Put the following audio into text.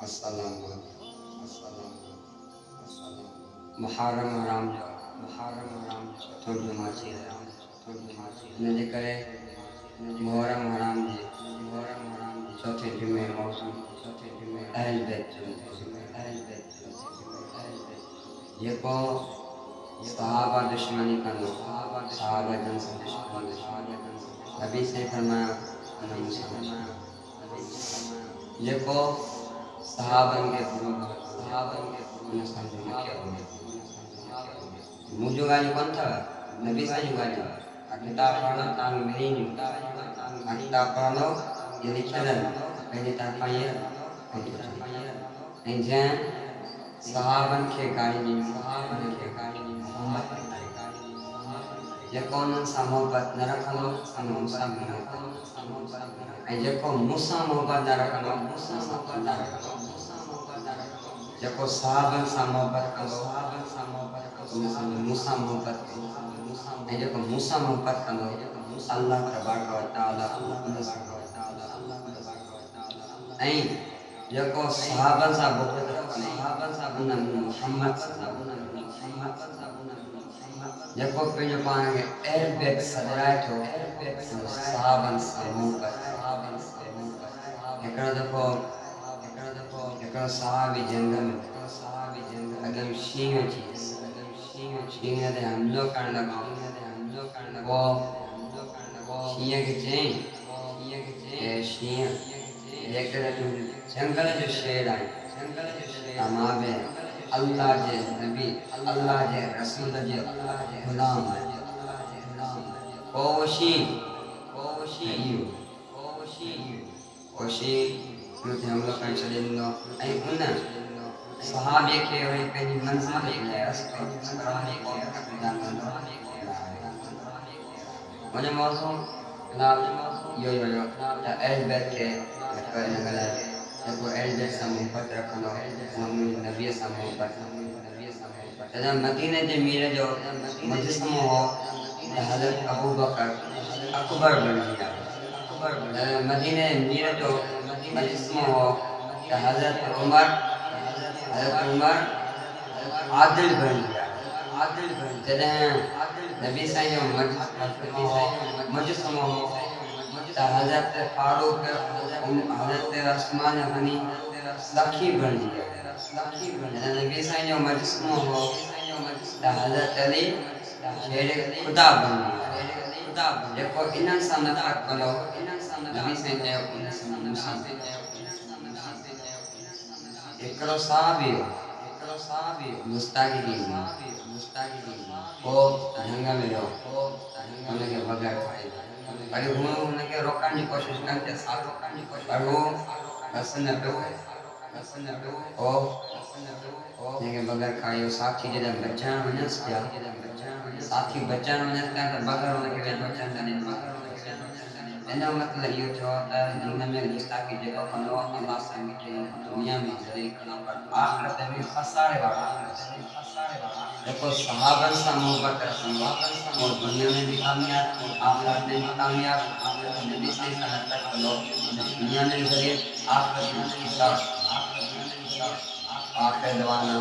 السلام محرم حرام تھوڑی ماچی ان جے کرے محرم حرام جي چوٿين جمعے موسم اہل بیت جيڪو صحابہ دشمنی کنو صحابہ جن سے دشمنی نبی سے فرمایا جيڪو صحابن کے ان سمجھ میں کیا ہوئے مجھو گالی کون تھا نبی سے جو گالی کتاب پڑھنا تانگ ملین کتاب پڑھنا یہ لکھلن پہلے تاپائیے این جن صحابن کے گالی محمد جيڪو انہن سان محبت نہ رکھندو ان موسیٰ ऐं जेको मूंसां मोहबत न रखंदो जेको साहबनि सां मोहबत कंदो मूंसां मोहबत ऐं जेको मूंसां मोहबत कंदो अल्लाह तबारक व तआला ऐं जेको साहबनि सां बुग़्ज़ रखंदो उन मुहम्मद जेको पंहिंजो पाण खे अहल बैत सॾाए थो साहबनि सां मोहबत हिकिड़ो सहाबी जंग में अॻियां शींहं अची शींहं ते हमलो करण लॻो पोइ शींहं खे चयईं शींहं जेकॾहिं तूं जंगल जो शेर आहीं त मां बि अल्लाह जे नबी अल्लाह जे रसूल जे ग़ुलाम आहियां पोइ शींहं ते हमलो करणु छॾे ॾिनो ऐं उन सहाबीअ खे वरी पंहिंजी मंज़िल ते उन मौज़ू इहो ई हुयो त अहल बैत खे घटि न ॻाल्हाए जेको अहल बैत सां मोहबत रखंदो मुंहिंजे नबीअ सां मोहबत तॾहिं मदीने जे मीर जो मुजस्समो हो हज़रत अबू बकर अकबर बणिजी विया मदीने मीर जो मुजस्समो हो त हज़रत उमर आदिल बणिजी विया तॾहिं नबी साईं जो मुजस्समो हो त हज़रत फारूक हज़रत उस्मान गनी सखी बणिजी विया नबी साईं जो मुजस्समो हो त हज़रत अली शेर ख़ुदा बणिजी विया जेको इन्हनि सां नफ़रत कंदो नबी साईं चयो हिकिड़ो सहाबी मुस्ताक़ी पोइ जंग में वियो हुनखे बग़ैर खाई पर हुनखे रोकण जी कोशिशि कनि पिया पर हू बस न पियो जंहिंखे बग़ैर खाई साथी जॾहिं बचाइण वञसि पिया साथी बचाइण वञसि पिया त बग़ैर हुनखे बचाइण न ॾिनो इन जो मतिलबु इहो थियो त हिन में गुस्ताखी जेको कंदो अलाह सां मिटे दुनिया में ज़लील कंदो पर आख़िरत में खसारे वारो जेको सहाबनि सां मोहबत रखंदो उहो दुनिया में बि कामयाब आख़िरत में बि कामयाब नबी साईं सां नफ़रत कंदो दुनिया में बि ज़लील आख़िरत में बि खसारो आख़िर दवाना